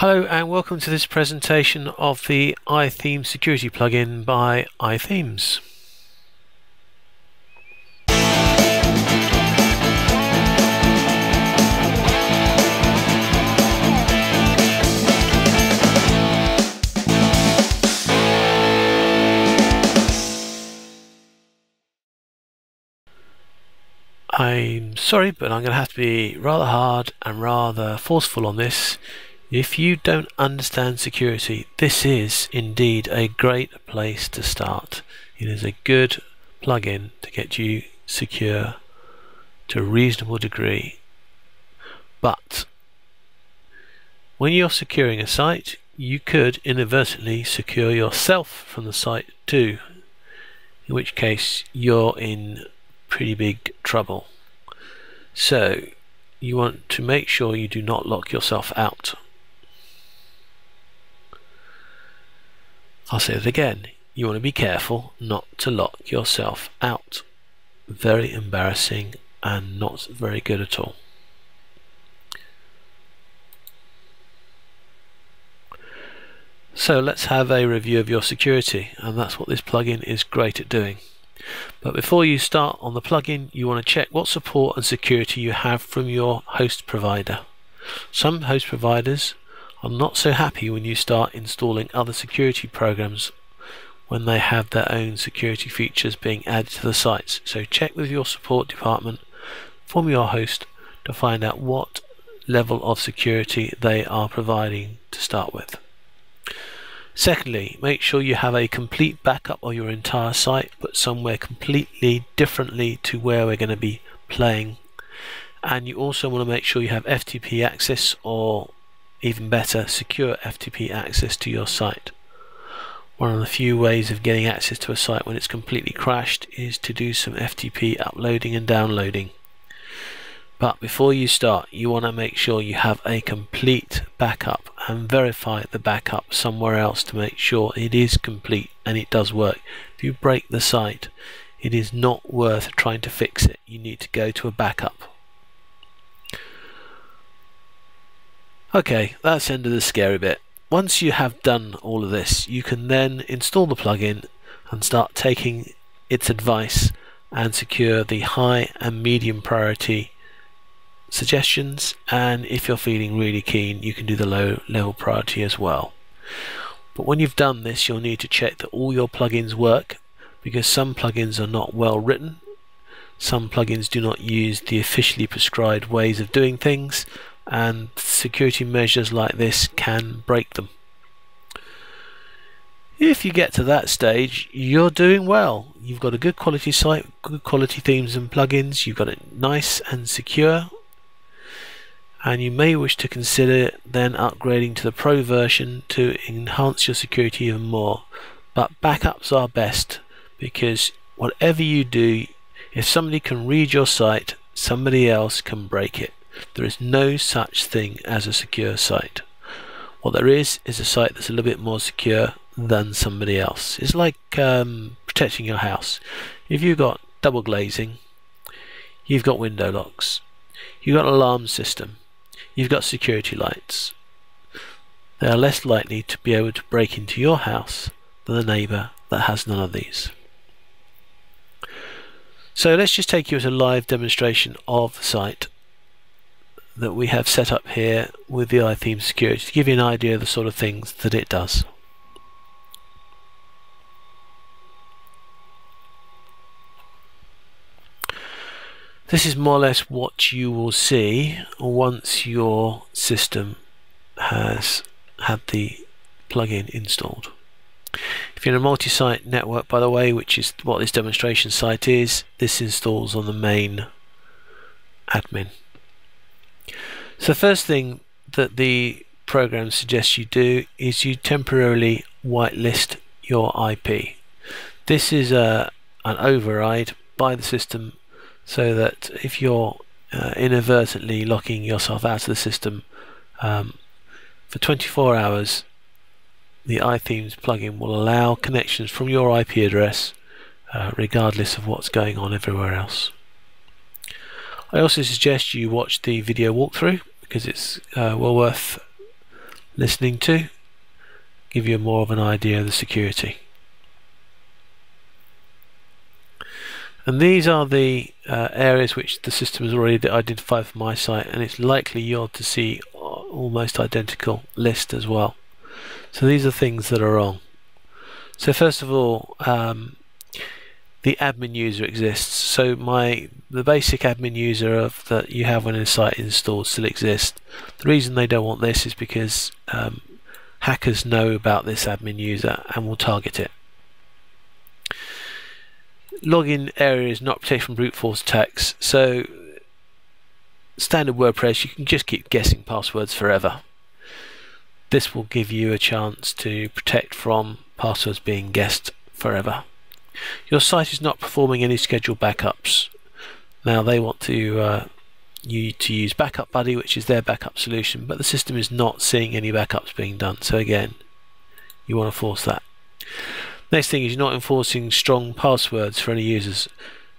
Hello and welcome to this presentation of the Ithemes Security Plugin by Ithemes. I'm sorry, but I'm going to have to be rather hard and rather forceful on this. If you don't understand security, this is indeed a great place to start. It is a good plugin to get you secure to a reasonable degree. But when you're securing a site, you could inadvertently secure yourself from the site too, in which case you're in pretty big trouble. So you want to make sure you do not lock yourself out. I'll say it again, you want to be careful not to lock yourself out. Very embarrassing and not very good at all. So let's have a review of your security, and that's what this plugin is great at doing. But before you start on the plugin, you want to check what support and security you have from your host provider. Some host providers are not so happy when you start installing other security programs when they have their own security features being added to the sites. So check with your support department from your host to find out what level of security they are providing to start with. Secondly, make sure you have a complete backup of your entire site, but somewhere completely differently to where we're going to be playing. And you also want to make sure you have FTP access, or even better, secure FTP access to your site. One of the few ways of getting access to a site when it's completely crashed is to do some FTP uploading and downloading. But before you start, you want to make sure you have a complete backup and verify the backup somewhere else to make sure it is complete and it does work. If you break the site, it is not worth trying to fix it. You need to go to a backup. Okay, that's the end of the scary bit. Once you have done all of this, you can then install the plugin and start taking its advice and secure the high and medium priority suggestions, and if you're feeling really keen, you can do the low level priority as well. But when you've done this, you'll need to check that all your plugins work, because some plugins are not well written, some plugins do not use the officially prescribed ways of doing things, and security measures like this can break them. If you get to that stage, you're doing well. You've got a good quality site, good quality themes and plugins, you've got it nice and secure, and you may wish to consider then upgrading to the Pro version to enhance your security even more. But backups are best, because whatever you do, if somebody can read your site, somebody else can break it. There is no such thing as a secure site. What there is a site that's a little bit more secure than somebody else. It's like protecting your house. If you've got double glazing, you've got window locks, you've got an alarm system, you've got security lights. They are less likely to be able to break into your house than the neighbour that has none of these. So let's just take you to a live demonstration of the site that we have set up here with the Ithemes Security to give you an idea of the sort of things that it does. This is more or less what you will see once your system has had the plugin installed. If you're in a multi-site network, by the way, which is what this demonstration site is, this installs on the main admin. So the first thing that the program suggests you do is you temporarily whitelist your IP. This is an override by the system, so that if you're inadvertently locking yourself out of the system for 24 hours, the Ithemes plugin will allow connections from your IP address regardless of what's going on everywhere else. I also suggest you watch the video walkthrough, because it's well worth listening to, give you more of an idea of the security. And these are the areas which the system has already identified for my site, and it's likely you're to see almost identical list as well. So these are things that are wrong. So first of all, the admin user exists. So the basic admin user that you have when a site is installed still exists. The reason they don't want this is because hackers know about this admin user and will target it. Login area is not protected from brute force attacks. So standard WordPress, you can just keep guessing passwords forever. This will give you a chance to protect from passwords being guessed forever. Your site is not performing any scheduled backups. Now they want to you to use Backup Buddy, which is their backup solution, but the system is not seeing any backups being done. So again, you want to force that. Next thing is you're not enforcing strong passwords for any users,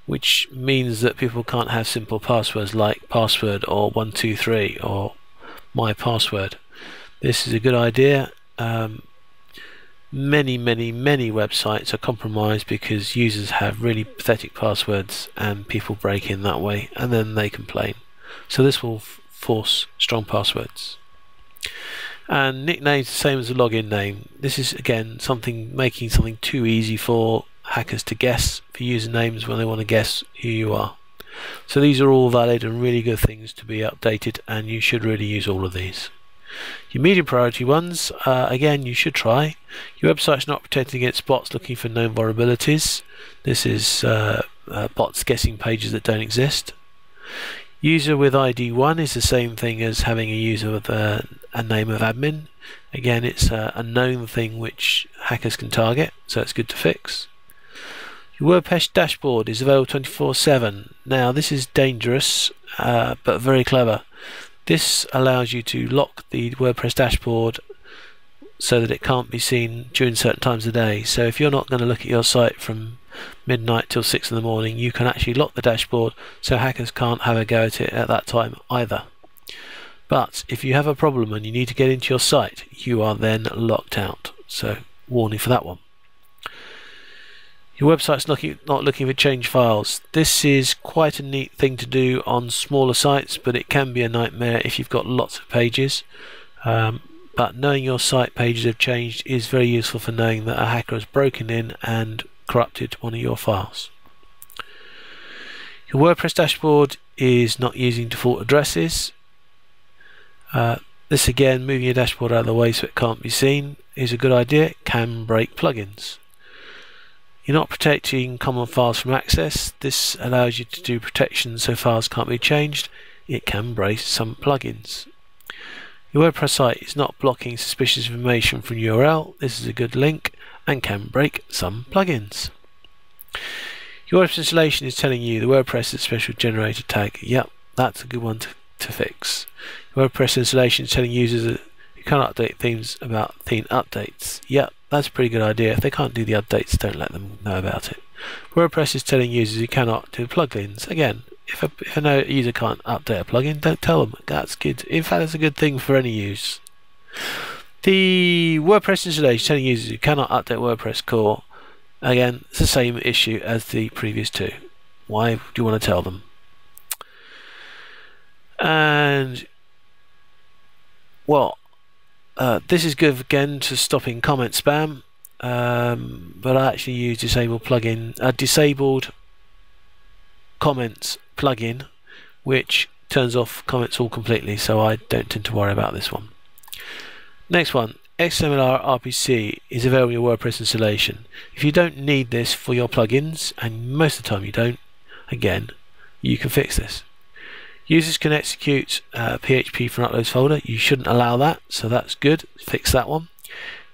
which means that people can't have simple passwords like password or 123 or my password. This is a good idea. Many websites are compromised because users have really pathetic passwords and people break in that way and then they complain. So this will force strong passwords. And nicknames the same as the login name. This is again making something too easy for hackers to guess for usernames when they want to guess who you are. So these are all valid and really good things to be updated, and you should really use all of these. Your medium priority ones, again, you should try. Your website's not protected against bots looking for known vulnerabilities. This is bots guessing pages that don't exist. User with ID 1 is the same thing as having a user with a name of admin. Again, it's a known thing which hackers can target, so it's good to fix. Your WordPress dashboard is available 24/7. Now this is dangerous, but very clever. This allows you to lock the WordPress dashboard so that it can't be seen during certain times of the day. So if you're not going to look at your site from midnight till 6 in the morning, you can actually lock the dashboard so hackers can't have a go at it at that time either. But if you have a problem and you need to get into your site, you are then locked out. So warning for that one. Your website's not looking for change files. This is quite a neat thing to do on smaller sites, but it can be a nightmare if you've got lots of pages. But knowing your site pages have changed is very useful for knowing that a hacker has broken in and corrupted one of your files. Your WordPress dashboard is not using default addresses. This again, moving your dashboard out of the way so it can't be seen, is a good idea. It can break plugins. You're not protecting common files from access. This allows you to do protection so files can't be changed. It can break some plugins. Your WordPress site is not blocking suspicious information from URL. This is a good link and can break some plugins. Your WordPress installation is telling you the WordPress is a special generator tag. Yep, that's a good one to fix. Your WordPress installation is telling users that you can't update themes about theme updates. Yep, that's a pretty good idea. If they can't do the updates, don't let them know about it. WordPress is telling users you cannot do plugins. Again, if a user can't update a plugin, don't tell them. That's good. In fact, it's a good thing for any use. The WordPress installation telling users you cannot update WordPress core. Again, it's the same issue as the previous two. Why do you want to tell them? And well, this is good again to stopping comment spam, but I actually use disabled comments plugin, which turns off comments all completely, so I don't tend to worry about this one. Next one, XML RPC is available in your WordPress installation. If you don't need this for your plugins, and most of the time you don't, again, you can fix this. Users can execute PHP from an uploads folder. You shouldn't allow that, so that's good. Fix that one.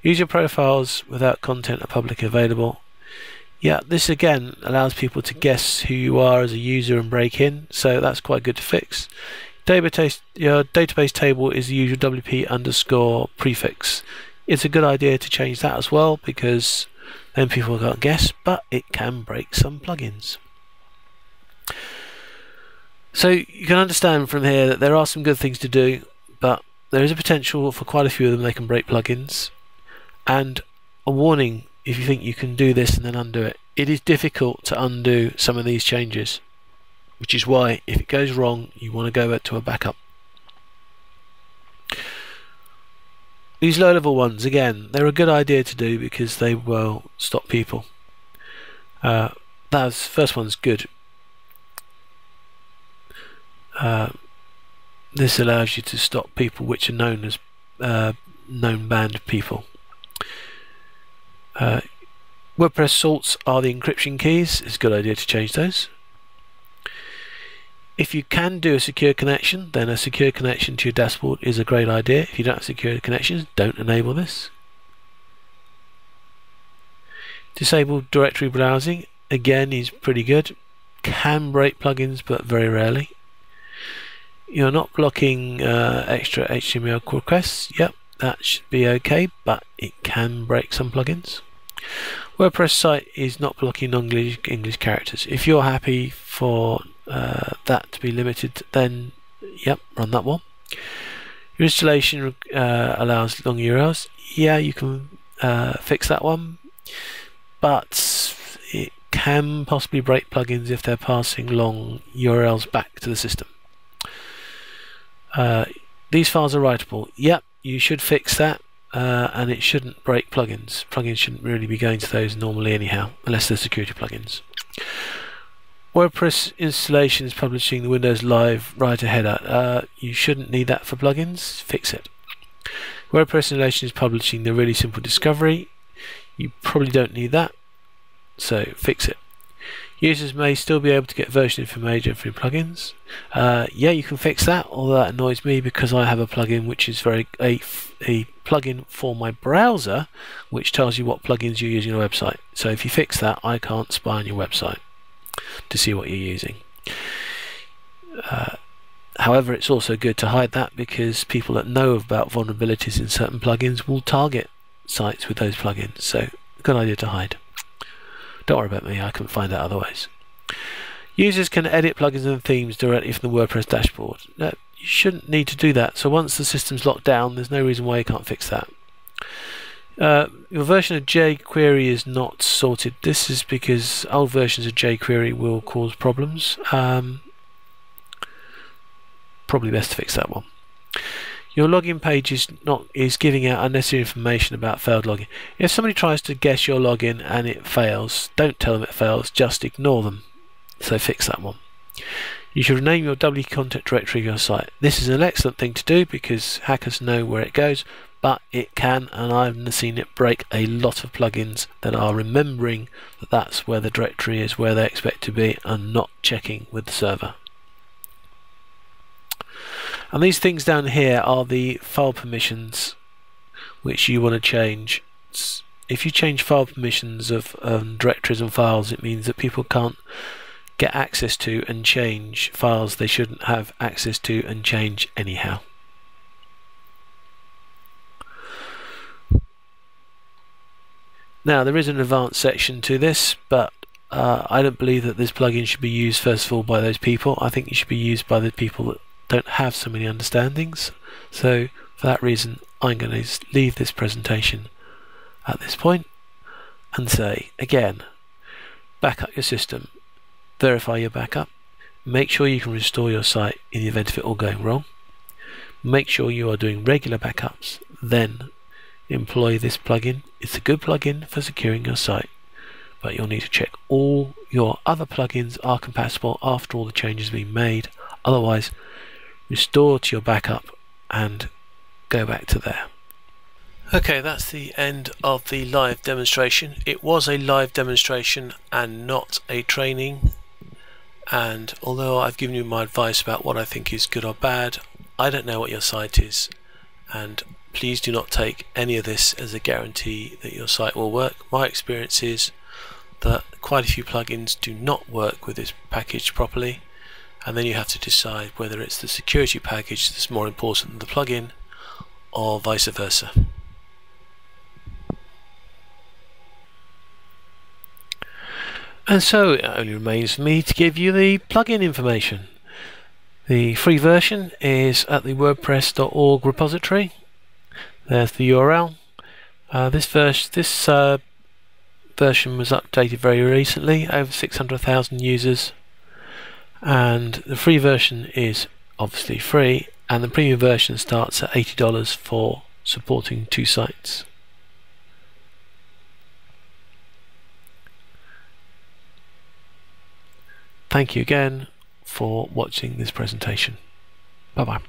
User profiles without content are publicly available. Yeah, this again allows people to guess who you are as a user and break in, so that's quite good to fix. Your database table is the usual WP_ prefix. It's a good idea to change that as well, because then people can't guess, but it can break some plugins. So you can understand from here that there are some good things to do, but there is a potential for quite a few of them they can break plugins, and a warning if you think you can do this and then undo it. It is difficult to undo some of these changes, which is why if it goes wrong you want to go back to a backup. These low-level ones, again, they're a good idea to do because they will stop people. First one's good. This allows you to stop people which are known as known banned people. WordPress salts are the encryption keys. It's a good idea to change those. If you can do a secure connection, then a secure connection to your dashboard is a great idea. If you don't have secure connections, don't enable this. Disable directory browsing, again, is pretty good. Can break plugins, but very rarely. You're not blocking extra HTML requests. Yep, that should be okay, but it can break some plugins. WordPress site is not blocking non-English characters. If you're happy for that to be limited, then yep, run that one. Your installation allows long URLs. Yeah, you can fix that one, but it can possibly break plugins if they're passing long URLs back to the system. These files are writable. Yep, you should fix that, and it shouldn't break plugins. Plugins shouldn't really be going to those normally anyhow, unless they're security plugins. WordPress installation is publishing the Windows Live writer header. You shouldn't need that for plugins. Fix it. WordPress installation is publishing the really simple discovery. You probably don't need that, so fix it. Users may still be able to get version information from plugins. Yeah, you can fix that, although that annoys me because I have a plugin which is a plugin for my browser which tells you what plugins you're using on your website. So if you fix that, I can't spy on your website to see what you're using. However, it's also good to hide that because people that know about vulnerabilities in certain plugins will target sites with those plugins, so good idea to hide. Don't worry about me, I can find out otherwise. Users can edit plugins and themes directly from the WordPress dashboard. No, you shouldn't need to do that, so once the system's locked down there's no reason why you can't fix that. Your version of jQuery is not sorted. This is because old versions of jQuery will cause problems. Probably best to fix that one. Your login page is giving out unnecessary information about failed login. If somebody tries to guess your login and it fails, don't tell them it fails, just ignore them. So fix that one. You should rename your WP content directory of your site. This is an excellent thing to do because hackers know where it goes, but it can, and I've seen it break a lot of plugins that are remembering that that's where the directory is, where they expect to be, and not checking with the server. And these things down here are the file permissions which you want to change. If you change file permissions of directories and files, it means that people can't get access to and change files they shouldn't have access to and change anyhow. Now there is an advanced section to this, but I don't believe that this plugin should be used first of all by those people. I think it should be used by the people that don't have so many understandings. So for that reason I'm going to leave this presentation at this point and say again, back up your system, verify your backup, make sure you can restore your site in the event of it all going wrong, make sure you are doing regular backups, then employ this plugin. It's a good plugin for securing your site, but you'll need to check all your other plugins are compatible after all the changes have been made. Otherwise, restore to your backup and go back to there. Okay, that's the end of the live demonstration. It was a live demonstration and not a training, and although I've given you my advice about what I think is good or bad, I don't know what your site is, and please do not take any of this as a guarantee that your site will work. My experience is that quite a few plugins do not work with this package properly, and then you have to decide whether it's the security package that's more important than the plugin, or vice versa. And so it only remains for me to give you the plugin information. The free version is at the wordpress.org repository. There's the URL. This version was updated very recently, over 600,000 users, and the free version is obviously free, and the premium version starts at $80 for supporting 2 sites. Thank you again for watching this presentation. Bye bye.